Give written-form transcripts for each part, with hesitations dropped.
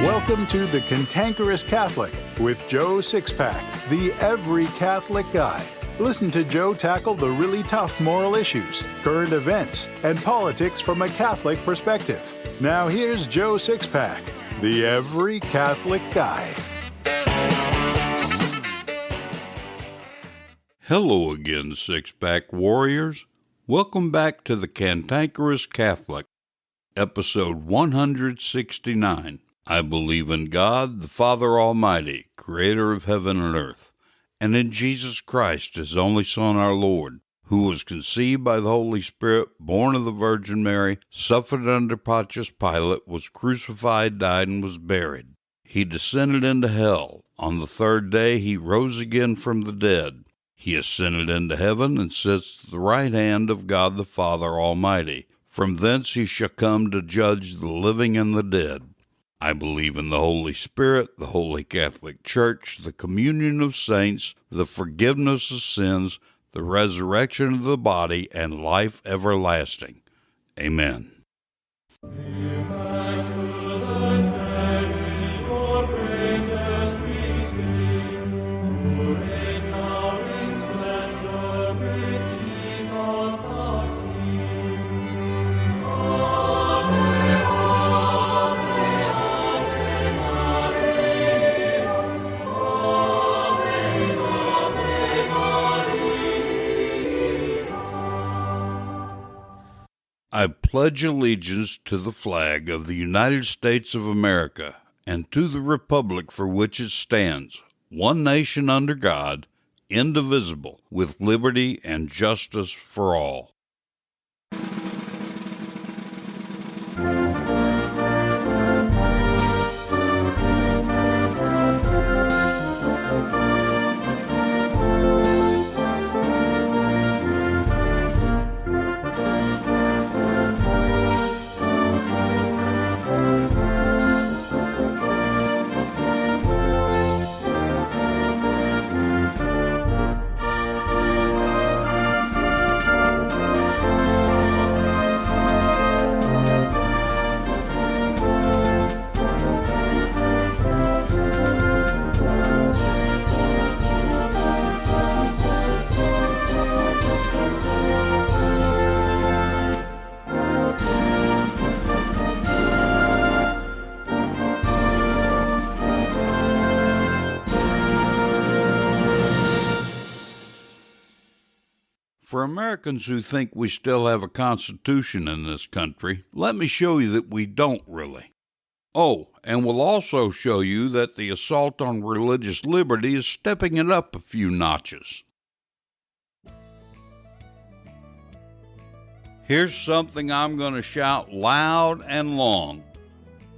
Welcome to The Cantankerous Catholic with Joe Sixpack, the every Catholic guy. Listen to Joe tackle the really tough moral issues, current events, and politics from a Catholic perspective. Now here's Joe Sixpack, the every Catholic guy. Hello again, Sixpack warriors. Welcome back to The Cantankerous Catholic, episode 169. I believe in God, the Father Almighty, creator of heaven and earth, and in Jesus Christ, his only Son, our Lord, who was conceived by the Holy Spirit, born of the Virgin Mary, suffered under Pontius Pilate, was crucified, died, and was buried. He descended into hell. On the third day he rose again from the dead. He ascended into heaven and sits at the right hand of God the Father Almighty. From thence he shall come to judge the living and the dead. I believe in the Holy Spirit, the Holy Catholic Church, the communion of saints, the forgiveness of sins, the resurrection of the body, and life everlasting. Amen. I pledge allegiance to the flag of the United States of America and to the republic for which it stands, one nation under God, indivisible, with liberty and justice for all. For Americans who think we still have a constitution in this country, let me show you that we don't really. Oh, and we'll also show you that the assault on religious liberty is stepping it up a few notches. Here's something I'm going to shout loud and long.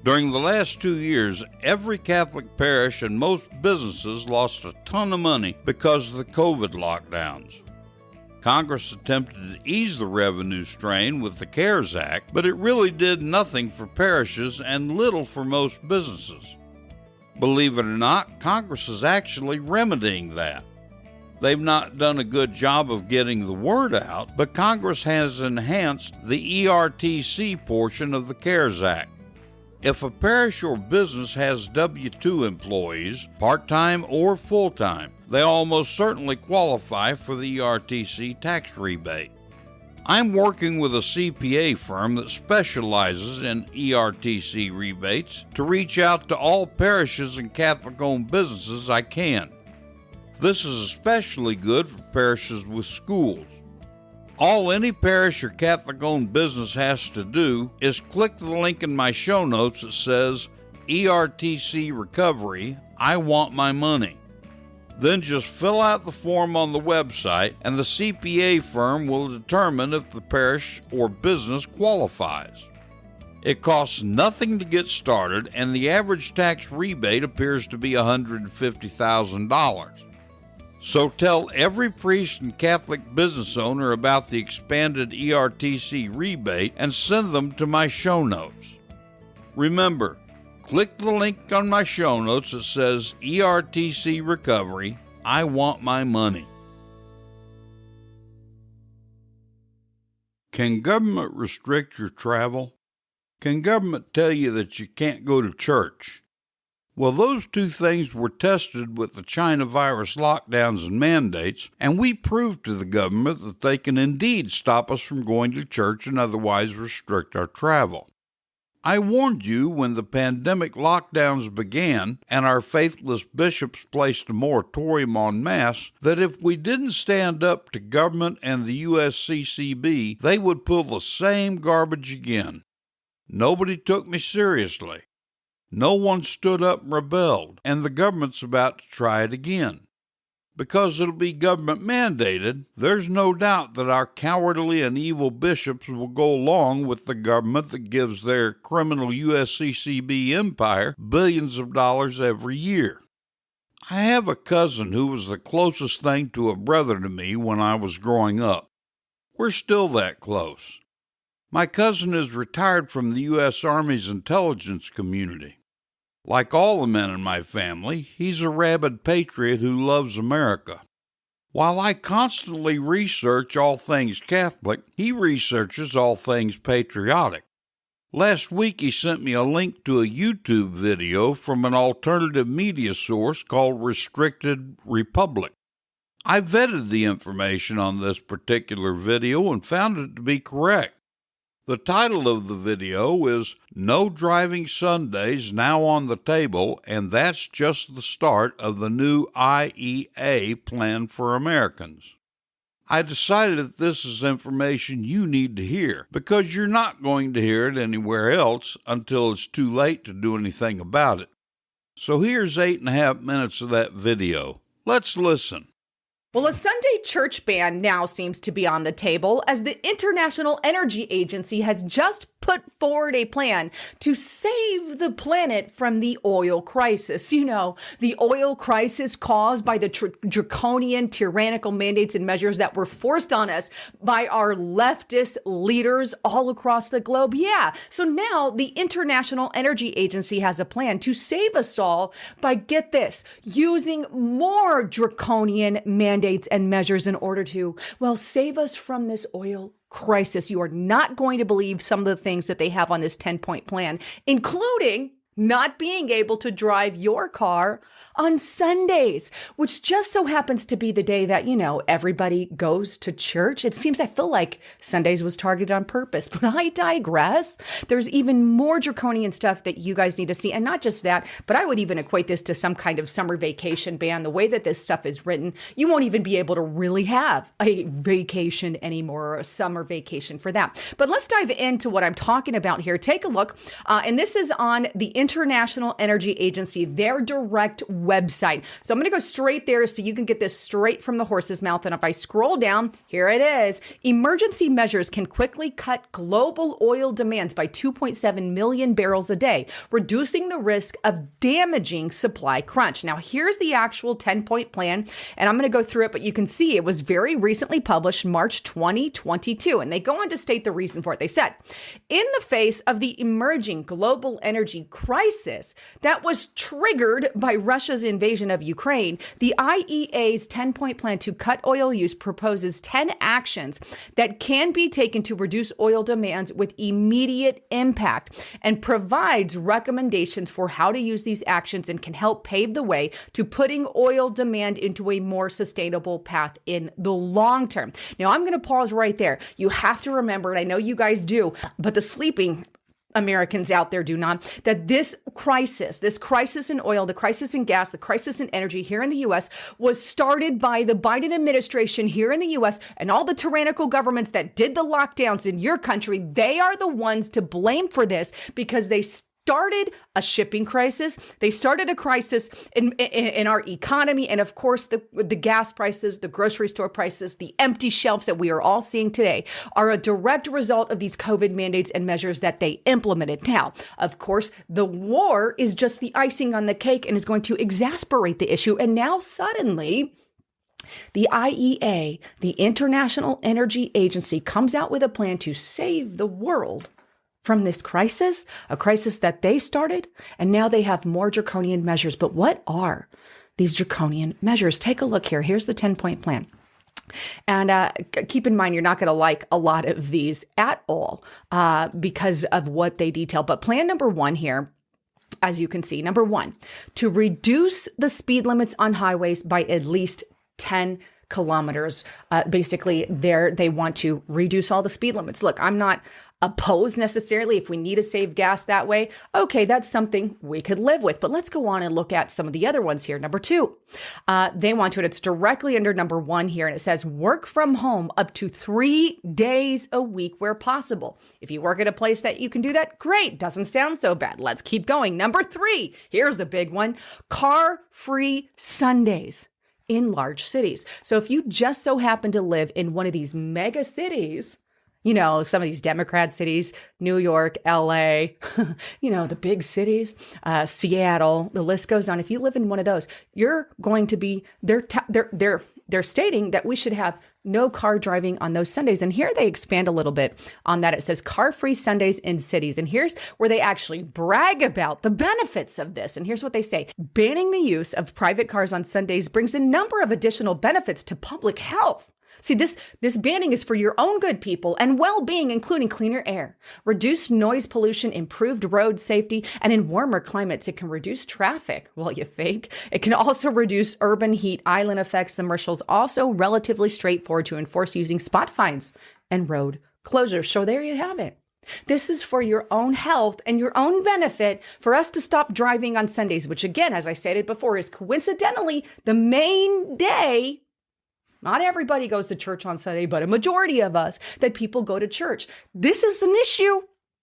During the last 2 years, every Catholic parish and most businesses lost a ton of money because of the COVID lockdowns. Congress attempted to ease the revenue strain with the CARES Act, but it really did nothing for parishes and little for most businesses. Believe it or not, Congress is actually remedying that. They've not done a good job of getting the word out, but Congress has enhanced the ERTC portion of the CARES Act. If a parish or business has W-2 employees, part-time or full-time, they almost certainly qualify for the ERTC tax rebate. I'm working with a CPA firm that specializes in ERTC rebates to reach out to all parishes and Catholic-owned businesses I can. This is especially good for parishes with schools. All any parish or Catholic-owned business has to do is click the link in my show notes that says, ERTC Recovery I Want My Money. Then just fill out the form on the website, and the CPA firm will determine if the parish or business qualifies. It costs nothing to get started, and the average tax rebate appears to be $150,000. So tell every priest and Catholic business owner about the expanded ERTC rebate and send them to my show notes. Remember, click the link on my show notes that says ERTC Recovery, I Want My Money. Can government restrict your travel? Can government tell you that you can't go to church? Well, those two things were tested with the China virus lockdowns and mandates, and we proved to the government that they can indeed stop us from going to church and otherwise restrict our travel. I warned you when the pandemic lockdowns began and our faithless bishops placed a moratorium on Mass that if we didn't stand up to government and the USCCB, they would pull the same garbage again. Nobody took me seriously. No one stood up and rebelled, and the government's about to try it again. Because it'll be government mandated, there's no doubt that our cowardly and evil bishops will go along with the government that gives their criminal USCCB empire billions of dollars every year. I have a cousin who was the closest thing to a brother to me when I was growing up. We're still that close. My cousin is retired from the U.S. Army's intelligence community. Like all the men in my family, he's a rabid patriot who loves America. While I constantly research all things Catholic, he researches all things patriotic. Last week he sent me a link to a YouTube video from an alternative media source called Restricted Republic. I vetted the information on this particular video and found it to be correct. The title of the video is No Driving Sundays Now on the Table, and that's just the start of the new IEA plan for Americans. I decided that this is information you need to hear, because you're not going to hear it anywhere else until it's too late to do anything about it. So here's 8.5 minutes of that video. Let's listen. Well, a Sunday church ban now seems to be on the table as the International Energy Agency has just put forward a plan to save the planet from the oil crisis. You know, the oil crisis caused by the draconian, tyrannical mandates and measures that were forced on us by our leftist leaders all across the globe. Yeah, so now the International Energy Agency has a plan to save us all by, get this, using more draconian mandates and measures in order to, well, save us from this oil crisis. You are not going to believe some of the things that they have on this 10-point plan, including not being able to drive your car on Sundays, which just so happens to be the day that, you know, everybody goes to church. It seems, I feel like Sundays was targeted on purpose, but I digress. There's even more draconian stuff that you guys need to see. And not just that, but I would even equate this to some kind of summer vacation ban. The way that this stuff is written, you won't even be able to really have a vacation anymore, or a summer vacation for that. But let's dive into what I'm talking about here. Take a look. And this is on the International Energy Agency, their direct website. So I'm going to go straight there so you can get this straight from the horse's mouth. And if I scroll down, here it is. Emergency measures can quickly cut global oil demands by 2.7 million barrels a day, reducing the risk of damaging supply crunch. Now, here's the actual 10-point plan, and I'm going to go through it, but you can see it was very recently published, March 2022. And they go on to state the reason for it. They said, in the face of the emerging global energy crisis that was triggered by Russia's invasion of Ukraine, the IEA's 10-point plan to cut oil use proposes 10 actions that can be taken to reduce oil demands with immediate impact, and provides recommendations for how to use these actions and can help pave the way to putting oil demand into a more sustainable path in the long term. Now, I'm going to pause right there. You have to remember, and I know you guys do, but the sleeping Americans out there do not, that this crisis in oil, the crisis in gas, the crisis in energy here in the U.S. was started by the Biden administration here in the U.S. and all the tyrannical governments that did the lockdowns in your country. They are the ones to blame for this because they started a shipping crisis. They started a crisis in our economy. And of course, the gas prices, the grocery store prices, the empty shelves that we are all seeing today are a direct result of these COVID mandates and measures that they implemented. Now, of course, the war is just the icing on the cake and is going to exacerbate the issue. And now suddenly, the IEA, the International Energy Agency, comes out with a plan to save the world from this crisis, a crisis that they started, and now they have more draconian measures. But what are these draconian measures? Take a look here. Here's the 10-point plan. And keep in mind, you're not going to like a lot of these at all because of what they detail. But plan number one here as you can see. Number one, to reduce the speed limits on highways by at least 10 kilometers. Basically, they want to reduce all the speed limits. Look, I'm not opposed necessarily if we need to save gas that way. Okay, that's something we could live with. But let's go on and look at some of the other ones here. Number two, they want to, and it's directly under number one here, and it says work from home up to 3 days a week where possible. If you work at a place that you can do that, great. Doesn't sound so bad. Let's keep going. Number three, here's a big one, car-free Sundays in large cities. So if you just so happen to live in one of these mega cities, you know, some of these Democrat cities, New York, LA, you know, the big cities, Seattle, the list goes on. If you live in one of those, you're going to be, they're stating that we should have no car driving on those Sundays. And here they expand a little bit on that. It says car-free Sundays in cities. And here's where they actually brag about the benefits of this. And here's what they say. Banning the use of private cars on Sundays brings a number of additional benefits to public health. See, this banning is for your own good, people, and well-being, including cleaner air, reduced noise pollution, improved road safety, and in warmer climates, it can reduce traffic. Well, you think? It can also reduce urban heat island effects. The marshal's also relatively straightforward to enforce using spot fines and road closures. So there you have it. This is for your own health and your own benefit for us to stop driving on Sundays, which again, as I stated before, is coincidentally the main day. Not everybody goes to church on Sunday, but a majority of us that people go to church. This is an issue.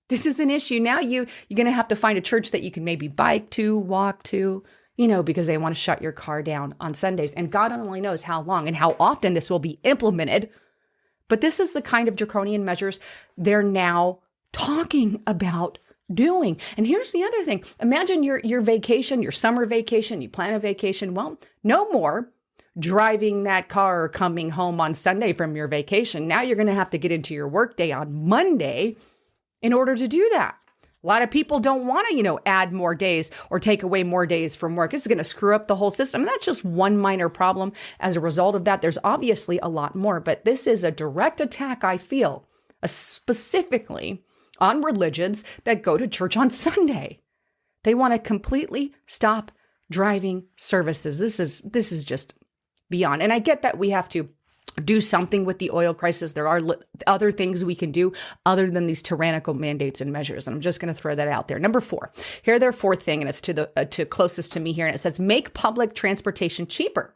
This is an issue. Now you're going to have to find a church that you can maybe bike to, walk to, you know, because they want to shut your car down on Sundays. And God only knows how long and how often this will be implemented. But this is the kind of draconian measures they're now talking about doing. And here's the other thing. Imagine your vacation, your summer vacation, you plan a vacation. Well, no more driving that car or coming home on Sunday from your vacation. Now you're going to have to get into your workday on Monday in order to do that. A lot of people don't want to, add more days or take away more days from work. It's going to screw up the whole system. And that's just one minor problem. As a result of that, there's obviously a lot more, but this is a direct attack, I feel, specifically on religions that go to church on Sunday. They want to completely stop driving services. This is just beyond. And I get that we have to do something with the oil crisis. There are other things we can do other than these tyrannical mandates and measures. And I'm just going to throw that out there. Number four, here their fourth thing, and it's to closest to me here. And it says, make public transportation cheaper.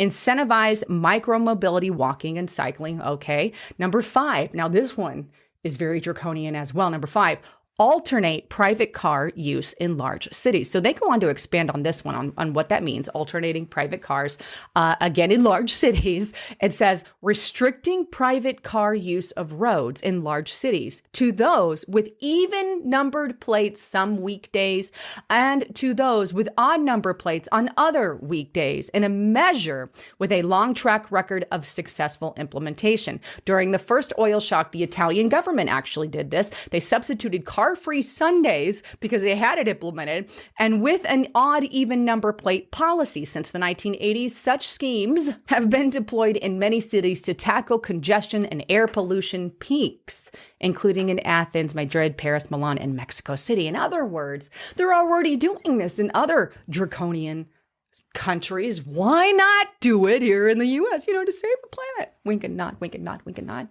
Incentivize micro-mobility, walking and cycling. Okay. Number five. Now this one is very draconian as well. Number five, alternate private car use in large cities. So they go on to expand on this one, on what that means, alternating private cars, again, in large cities. It says restricting private car use of roads in large cities to those with even numbered plates some weekdays and to those with odd number plates on other weekdays in a measure with a long track record of successful implementation. During the first oil shock, the Italian government actually did this. They substituted car-free Sundays because they had it implemented, and with an odd even number plate policy. Since the 1980s, such schemes have been deployed in many cities to tackle congestion and air pollution peaks, including in Athens, Madrid, Paris, Milan, and Mexico City. In other words, they're already doing this in other draconian countries. Why not do it here in the U.S., to save the planet? Wink and nod, wink and nod, wink and nod.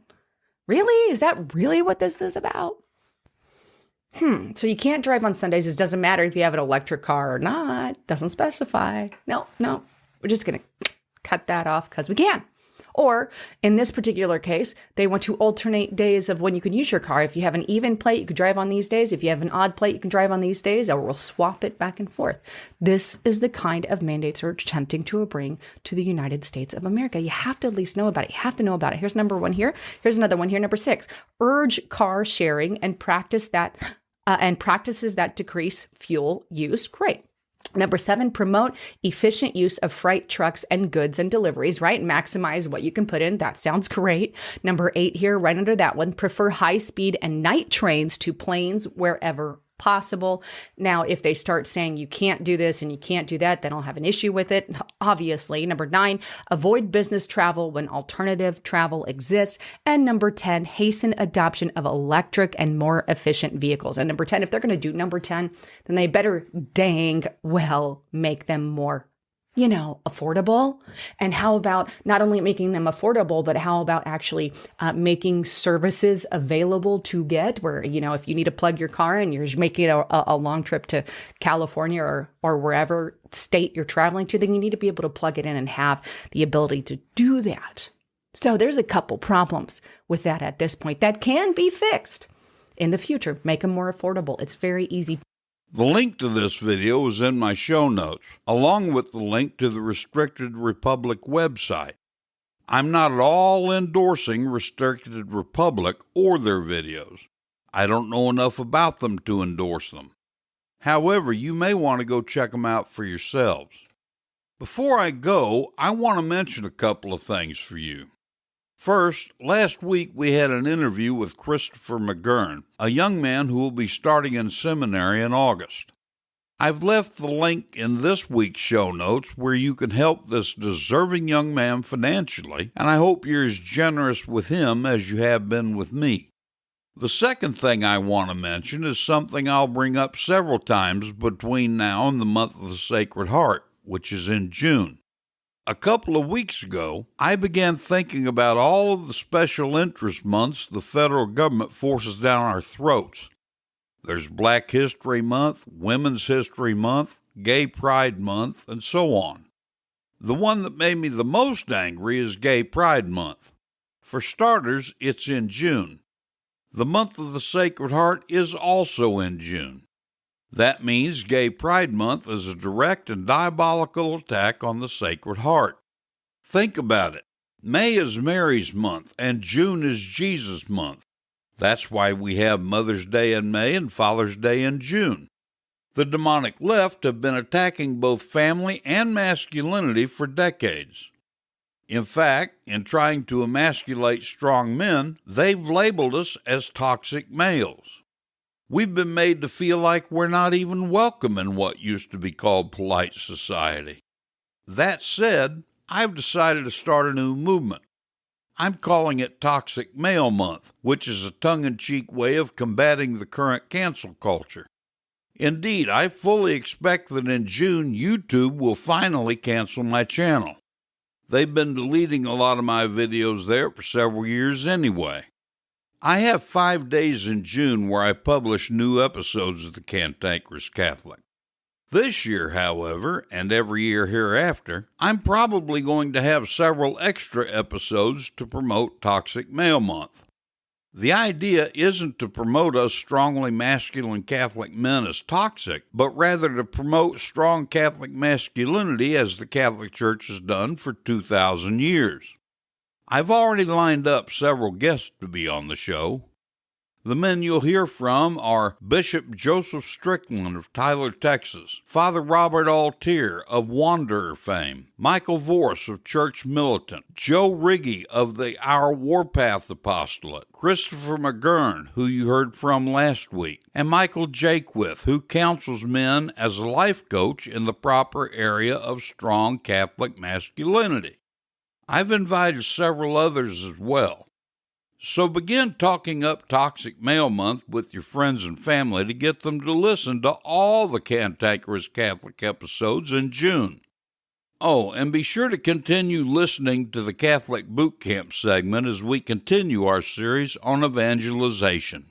Really? Is that really what this is about? So you can't drive on Sundays. It doesn't matter if you have an electric car or not. Doesn't specify. No. We're just going to cut that off because we can. Or in this particular case, they want to alternate days of when you can use your car. If you have an even plate, you can drive on these days. If you have an odd plate, you can drive on these days, or we'll swap it back and forth. This is the kind of mandates we're attempting to bring to the United States of America. You have to at least know about it. You have to know about it. Here's number one here. Here's another one here. Number 6, urge car sharing and practices that decrease fuel use. Great. Number 7, promote efficient use of freight trucks and goods and deliveries, right? Maximize what you can put in. That sounds great. Number 8 here, right under that one, prefer high speed and night trains to planes wherever possible. Now, if they start saying you can't do this and you can't do that, then I'll have an issue with it, obviously. Number 9, avoid business travel when alternative travel exists. And number 10, hasten adoption of electric and more efficient vehicles. And number 10, if they're going to do number 10, then they better dang well make them more affordable. And how about not only making them affordable, but how about actually making services available to get where, if you need to plug your car and you're making a long trip to California or wherever state you're traveling to, then you need to be able to plug it in and have the ability to do that. So there's a couple problems with that at this point that can be fixed in the future. Make them more affordable. It's very easy. The link to this video is in my show notes, along with the link to the Restricted Republic website. I'm not at all endorsing Restricted Republic or their videos. I don't know enough about them to endorse them. However, you may want to go check them out for yourselves. Before I go, I want to mention a couple of things for you. First, last week we had an interview with Christopher McGurn, a young man who will be starting in seminary in August. I've left the link in this week's show notes where you can help this deserving young man financially, and I hope you're as generous with him as you have been with me. The second thing I want to mention is something I'll bring up several times between now and the month of the Sacred Heart, which is in June. A couple of weeks ago, I began thinking about all of the special interest months the federal government forces down our throats. There's Black History Month, Women's History Month, Gay Pride Month, and so on. The one that made me the most angry is Gay Pride Month. For starters, it's in June. The month of the Sacred Heart is also in June. That means Gay Pride Month is a direct and diabolical attack on the Sacred Heart. Think about it. May is Mary's month, and June is Jesus' month. That's why we have Mother's Day in May and Father's Day in June. The demonic left have been attacking both family and masculinity for decades. In fact, in trying to emasculate strong men, they've labeled us as toxic males. We've been made to feel like we're not even welcome in what used to be called polite society. That said, I've decided to start a new movement. I'm calling it Toxic Male Month, which is a tongue-in-cheek way of combating the current cancel culture. Indeed, I fully expect that in June, YouTube will finally cancel my channel. They've been deleting a lot of my videos there for several years anyway. I have 5 days in June where I publish new episodes of The Cantankerous Catholic. This year, however, and every year hereafter, I'm probably going to have several extra episodes to promote Toxic Male Month. The idea isn't to promote us strongly masculine Catholic men as toxic, but rather to promote strong Catholic masculinity as the Catholic Church has done for 2,000 years. I've already lined up several guests to be on the show. The men you'll hear from are Bishop Joseph Strickland of Tyler, Texas, Father Robert Altier of Wanderer fame, Michael Vorse of Church Militant, Joe Riggy of the Our Warpath Apostolate, Christopher McGurn, who you heard from last week, and Michael Jaquith, who counsels men as a life coach in the proper area of strong Catholic masculinity. I've invited several others as well. So begin talking up Toxic Male Month with your friends and family to get them to listen to all the Cantankerous Catholic episodes in June. Oh, and be sure to continue listening to the Catholic Boot Camp segment as we continue our series on evangelization.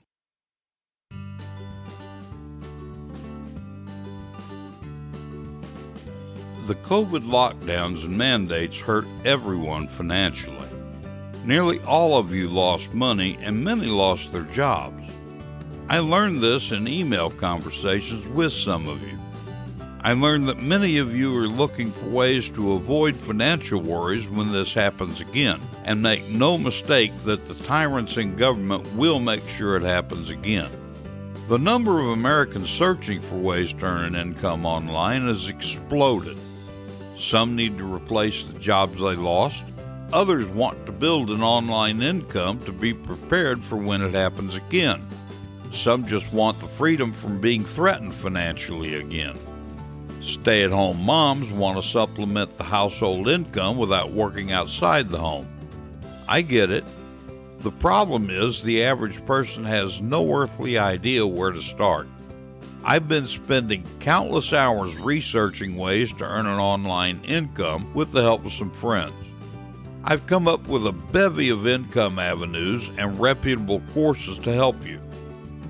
The COVID lockdowns and mandates hurt everyone financially. Nearly all of you lost money and many lost their jobs. I learned this in email conversations with some of you. I learned that many of you are looking for ways to avoid financial worries when this happens again, and make no mistake that the tyrants in government will make sure it happens again. The number of Americans searching for ways to earn an income online has exploded. Some need to replace the jobs they lost. Others want to build an online income to be prepared for when it happens again. Some just want the freedom from being threatened financially again. Stay-at-home moms want to supplement the household income without working outside the home. I get it. The problem is the average person has no earthly idea where to start. I've been spending countless hours researching ways to earn an online income with the help of some friends. I've come up with a bevy of income avenues and reputable courses to help you.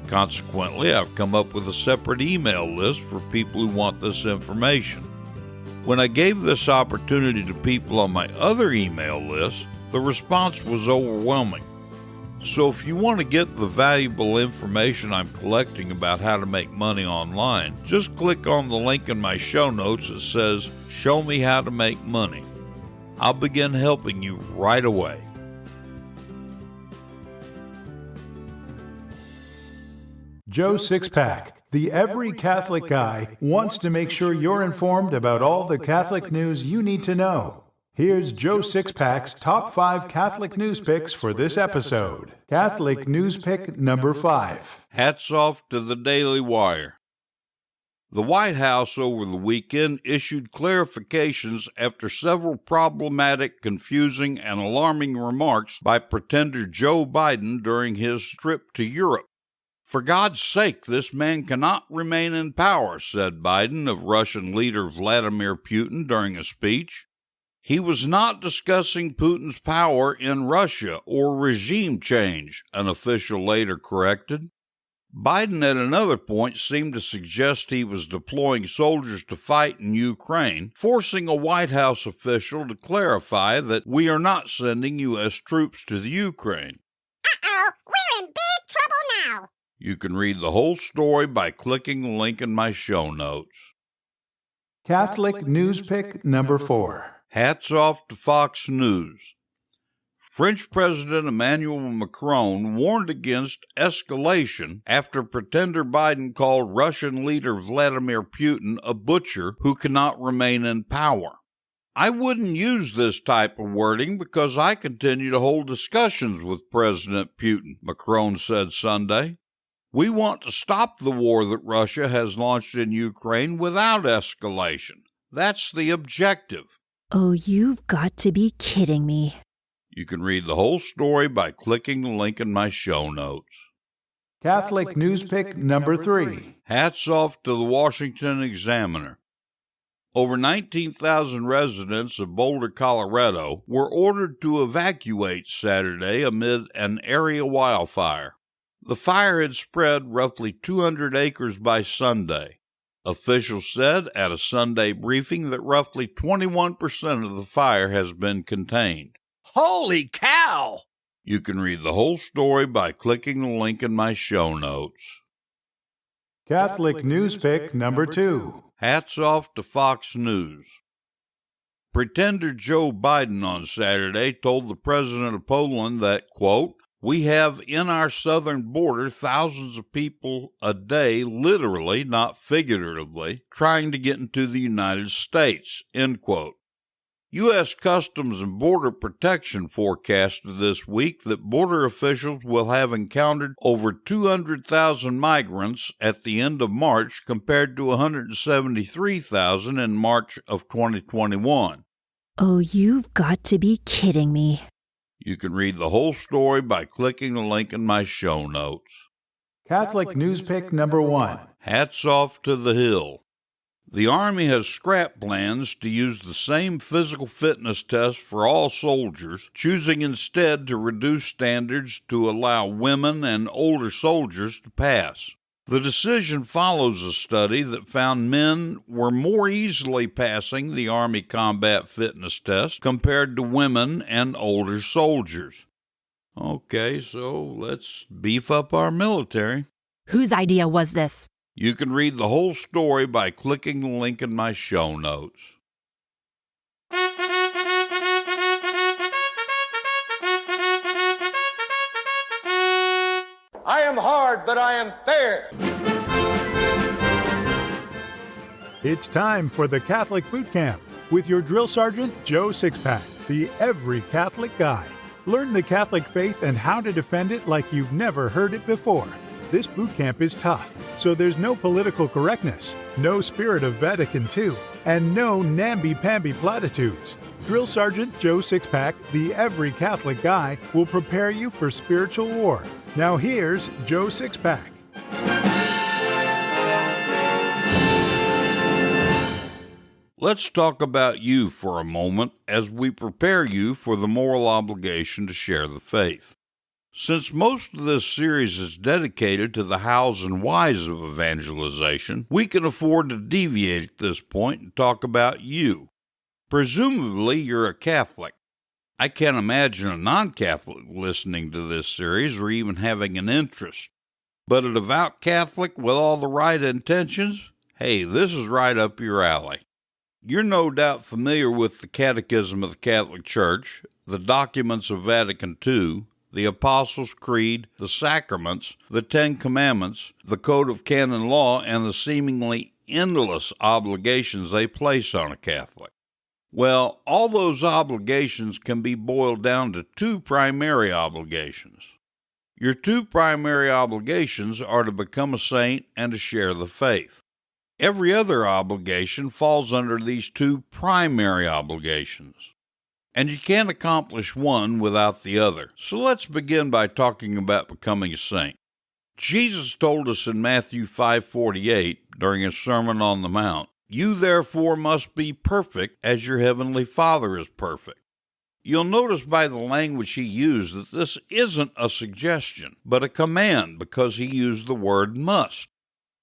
Consequently, I've come up with a separate email list for people who want this information. When I gave this opportunity to people on my other email list, the response was overwhelming. So if you want to get the valuable information I'm collecting about how to make money online, just click on the link in my show notes that says, "Show me how to make money." I'll begin helping you right away. Joe Sixpack, the Every Catholic Guy, wants to make sure you're informed about all the Catholic news you need to know. Here's Joe Sixpack's top 5 Catholic news picks for this episode. Catholic news pick number 5. Hats off to the Daily Wire. The White House over the weekend issued clarifications after several problematic, confusing, and alarming remarks by Pretender Joe Biden during his trip to Europe. "For God's sake, this man cannot remain in power," said Biden of Russian leader Vladimir Putin during a speech. He was not discussing Putin's power in Russia or regime change, an official later corrected. Biden at another point seemed to suggest he was deploying soldiers to fight in Ukraine, forcing a White House official to clarify that we are not sending U.S. troops to the Ukraine. Uh-oh, we're in big trouble now. You can read the whole story by clicking the link in my show notes. Catholic news pick number 4. Hats off to Fox News. French President Emmanuel Macron warned against escalation after Pretender Biden called Russian leader Vladimir Putin a butcher who cannot remain in power. "I wouldn't use this type of wording because I continue to hold discussions with President Putin," Macron said Sunday. "We want to stop the war that Russia has launched in Ukraine without escalation. That's the objective." Oh, you've got to be kidding me. You can read the whole story by clicking the link in my show notes. Catholic news pick number 3. Hats off to the Washington Examiner. Over 19,000 residents of Boulder, Colorado, were ordered to evacuate Saturday amid an area wildfire. The fire had spread roughly 200 acres by Sunday. Officials said at a Sunday briefing that roughly 21% of the fire has been contained. Holy cow! You can read the whole story by clicking the link in my show notes. Catholic news pick number 2. Hats off to Fox News. Pretender Joe Biden on Saturday told the president of Poland that, quote, "We have in our southern border thousands of people a day, literally, not figuratively, trying to get into the United States," end quote. U.S. Customs and Border Protection forecasted this week that border officials will have encountered over 200,000 migrants at the end of March compared to 173,000 in March of 2021. Oh, you've got to be kidding me. You can read the whole story by clicking the link in my show notes. Catholic news pick number 1. Hats off to the Hill. The Army has scrapped plans to use the same physical fitness test for all soldiers, choosing instead to reduce standards to allow women and older soldiers to pass. The decision follows a study that found men were more easily passing the Army combat fitness test compared to women and older soldiers. Okay, so let's beef up our military. Whose idea was this? You can read the whole story by clicking the link in my show notes. I am hard, but I am fair. It's time for the Catholic Boot Camp with your drill sergeant, Joe Sixpack, the Every Catholic Guy. Learn the Catholic faith and how to defend it like you've never heard it before. This boot camp is tough, so there's no political correctness, no spirit of Vatican II, and no namby-pamby platitudes. Drill Sergeant Joe Sixpack, the Every Catholic Guy, will prepare you for spiritual war. Now here's Joe Sixpack. Let's talk about you for a moment as we prepare you for the moral obligation to share the faith. Since most of this series is dedicated to the hows and whys of evangelization, we can afford to deviate at this point and talk about you. Presumably, you're a Catholic. I can't imagine a non-Catholic listening to this series or even having an interest. But a devout Catholic with all the right intentions? Hey, this is right up your alley. You're no doubt familiar with the Catechism of the Catholic Church, the documents of Vatican II, the Apostles' Creed, the sacraments, the Ten Commandments, the Code of Canon Law, and the seemingly endless obligations they place on a Catholic. Well, all those obligations can be boiled down to two primary obligations. Your two primary obligations are to become a saint and to share the faith. Every other obligation falls under these two primary obligations. And you can't accomplish one without the other. So let's begin by talking about becoming a saint. Jesus told us in Matthew 5:48 during his Sermon on the Mount, "You therefore must be perfect as your heavenly Father is perfect." You'll notice by the language he used that this isn't a suggestion, but a command because he used the word must.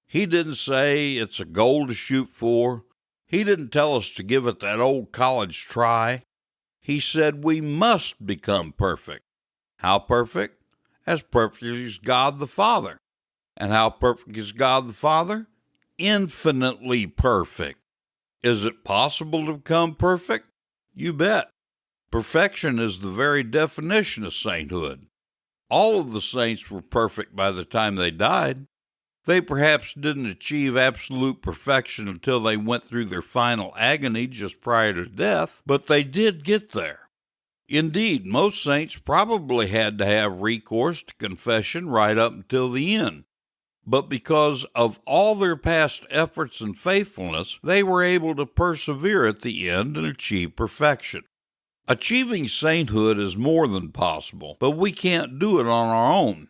He didn't say it's a goal to shoot for. He didn't tell us to give it that old college try. He said we must become perfect. How perfect? As perfect as God the Father. And how perfect is God the Father? Infinitely perfect. Is it possible to become perfect? You bet. Perfection is the very definition of sainthood. All of the saints were perfect by the time they died. They perhaps didn't achieve absolute perfection until they went through their final agony just prior to death, but they did get there. Indeed, most saints probably had to have recourse to confession right up until the end. But because of all their past efforts and faithfulness, they were able to persevere at the end and achieve perfection. Achieving sainthood is more than possible, but we can't do it on our own.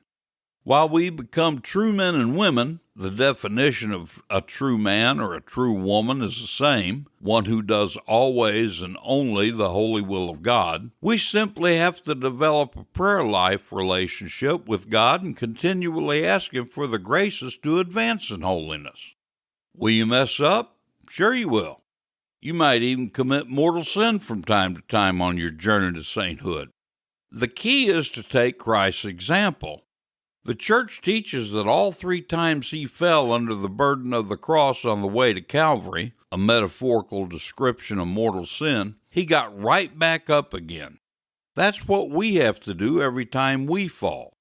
While we become true men and women, the definition of a true man or a true woman is the same, one who does always and only the holy will of God, we simply have to develop a prayer life relationship with God and continually ask Him for the graces to advance in holiness. Will you mess up? Sure you will. You might even commit mortal sin from time to time on your journey to sainthood. The key is to take Christ's example. The Church teaches that all 3 times he fell under the burden of the cross on the way to Calvary, a metaphorical description of mortal sin, he got right back up again. That's what we have to do every time we fall.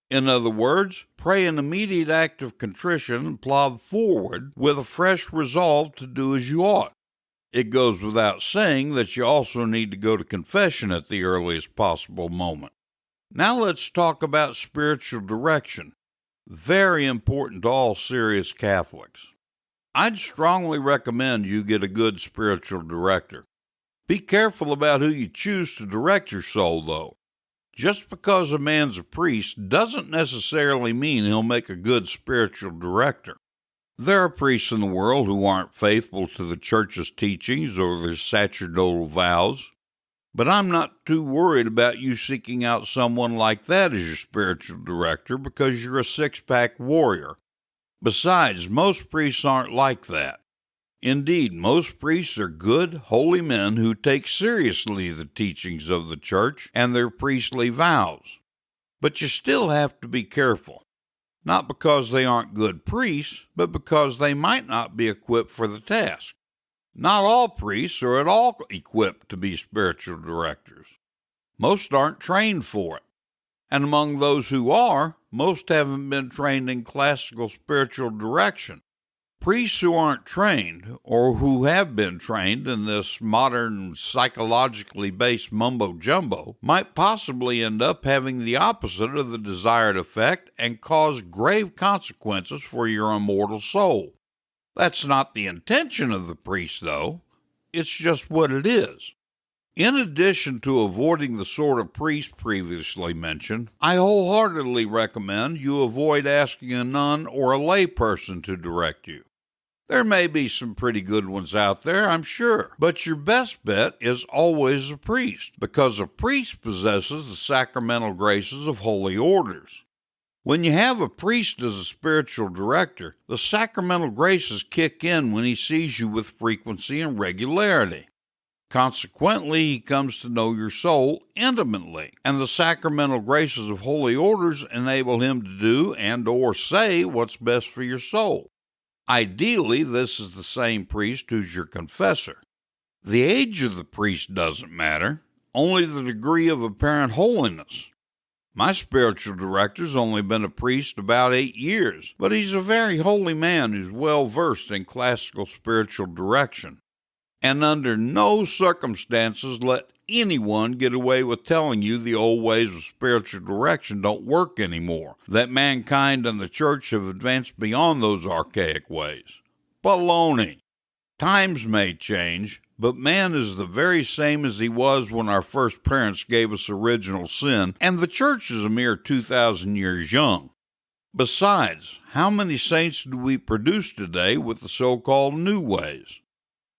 In other words, pray an immediate act of contrition and plod forward with a fresh resolve to do as you ought. It goes without saying that you also need to go to confession at the earliest possible moment. Now let's talk about spiritual direction. Very important to all serious Catholics. I'd strongly recommend you get a good spiritual director. Be careful about who you choose to direct your soul, though. Just because a man's a priest doesn't necessarily mean he'll make a good spiritual director. There are priests in the world who aren't faithful to the Church's teachings or their sacerdotal vows. But I'm not too worried about you seeking out someone like that as your spiritual director because you're a six-pack warrior. Besides, most priests aren't like that. Indeed, most priests are good, holy men who take seriously the teachings of the Church and their priestly vows. But you still have to be careful. Not because they aren't good priests, but because they might not be equipped for the task. Not all priests are at all equipped to be spiritual directors. Most aren't trained for it. And among those who are, most haven't been trained in classical spiritual direction. Priests who aren't trained, or who have been trained in this modern psychologically based mumbo-jumbo, might possibly end up having the opposite of the desired effect and cause grave consequences for your immortal soul. That's not the intention of the priest, though. It's just what it is. In addition to avoiding the sort of priest previously mentioned, I wholeheartedly recommend you avoid asking a nun or a layperson to direct you. There may be some pretty good ones out there, I'm sure, but your best bet is always a priest, because a priest possesses the sacramental graces of holy orders. When you have a priest as a spiritual director, the sacramental graces kick in when he sees you with frequency and regularity. Consequently, he comes to know your soul intimately, and the sacramental graces of holy orders enable him to do and or say what's best for your soul. Ideally, this is the same priest who's your confessor. The age of the priest doesn't matter, only the degree of apparent holiness. My spiritual director's only been a priest about 8 years, but he's a very holy man who's well versed in classical spiritual direction. And under no circumstances let anyone get away with telling you the old ways of spiritual direction don't work anymore, that mankind and the church have advanced beyond those archaic ways. Baloney! Times may change, but man is the very same as he was when our first parents gave us original sin, and the church is a mere 2,000 years young. Besides, how many saints do we produce today with the so-called new ways?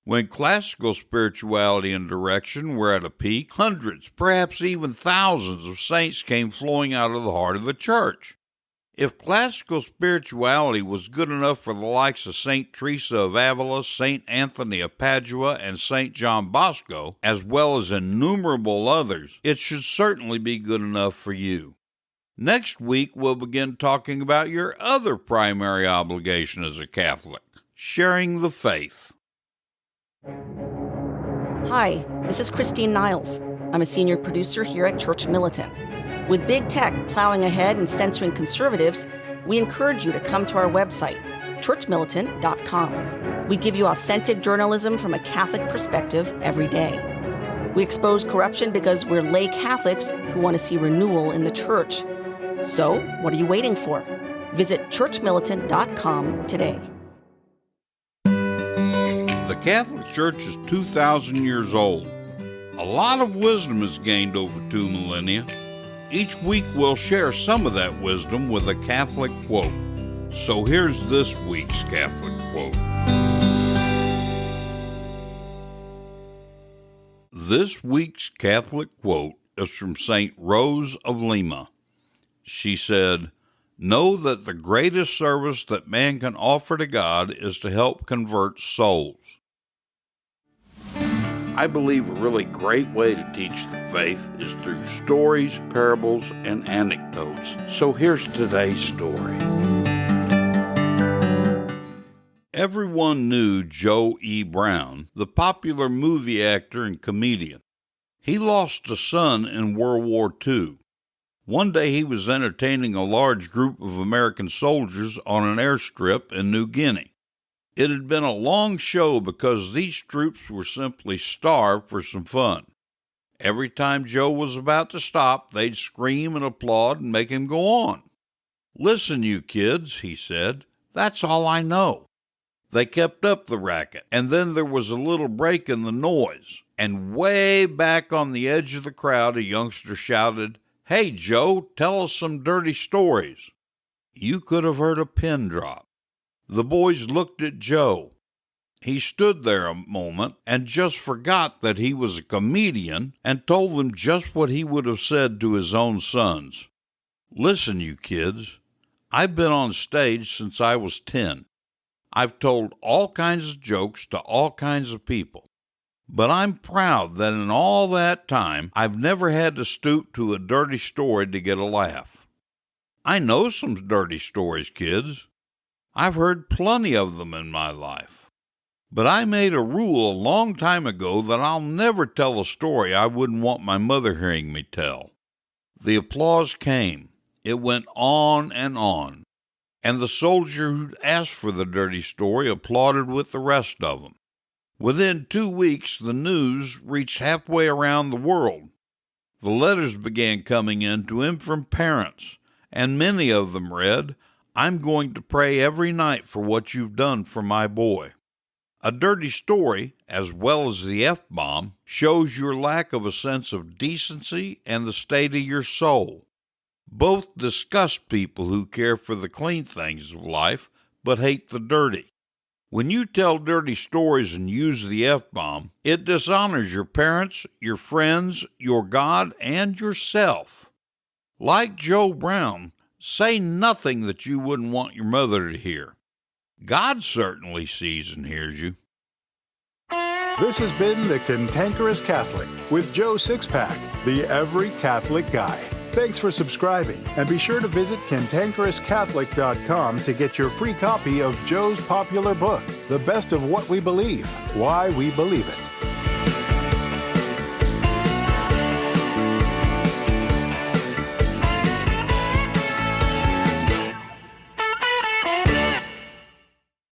When classical spirituality and direction were at a peak, hundreds, perhaps even thousands of saints came flowing out of the heart of the church. If classical spirituality was good enough for the likes of St. Teresa of Avila, St. Anthony of Padua, and St. John Bosco, as well as innumerable others, it should certainly be good enough for you. Next week, we'll begin talking about your other primary obligation as a Catholic, sharing the faith. Hi, this is Christine Niles. I'm a senior producer here at Church Militant. With big tech plowing ahead and censoring conservatives, we encourage you to come to our website, churchmilitant.com. We give you authentic journalism from a Catholic perspective every day. We expose corruption because we're lay Catholics who want to see renewal in the church. So, what are you waiting for? Visit churchmilitant.com today. The Catholic Church is 2,000 years old. A lot of wisdom is gained over 2 millennia. Each week we'll share some of that wisdom with a Catholic quote. So here's this week's Catholic quote. This week's Catholic quote is from St. Rose of Lima. She said, "Know that the greatest service that man can offer to God is to help convert souls." I believe a really great way to teach the faith is through stories, parables, and anecdotes. So here's today's story. Everyone knew Joe E. Brown, the popular movie actor and comedian. He lost a son in World War II. One day he was entertaining a large group of American soldiers on an airstrip in New Guinea. It had been a long show because these troops were simply starved for some fun. Every time Joe was about to stop, they'd scream and applaud and make him go on. "Listen, you kids," he said, "that's all I know." They kept up the racket, and then there was a little break in the noise, and way back on the edge of the crowd a youngster shouted, "Hey, Joe, tell us some dirty stories." You could have heard a pin drop. The boys looked at Joe. He stood there a moment and just forgot that he was a comedian and told them just what he would have said to his own sons. "Listen, you kids, I've been on stage since I was 10. I've told all kinds of jokes to all kinds of people. But I'm proud that in all that time, I've never had to stoop to a dirty story to get a laugh. I know some dirty stories, kids. I've heard plenty of them in my life. But I made a rule a long time ago that I'll never tell a story I wouldn't want my mother hearing me tell." The applause came. It went on. And and the soldier who'd asked for the dirty story applauded with the rest of them. Within 2 weeks, the news reached halfway around the world. The letters began coming in to him from parents, and many of them read, "I'm going to pray every night for what you've done for my boy." A dirty story, as well as the F-bomb, shows your lack of a sense of decency and the state of your soul. Both disgust people who care for the clean things of life, but hate the dirty. When you tell dirty stories and use the F-bomb, it dishonors your parents, your friends, your God, and yourself. Like Joe Brown, say nothing that you wouldn't want your mother to hear. God certainly sees and hears you. This has been The Cantankerous Catholic with Joe Sixpack, the Every Catholic Guy. Thanks for subscribing, and be sure to visit cantankerouscatholic.com to get your free copy of Joe's popular book, The Best of What We Believe, Why We Believe It.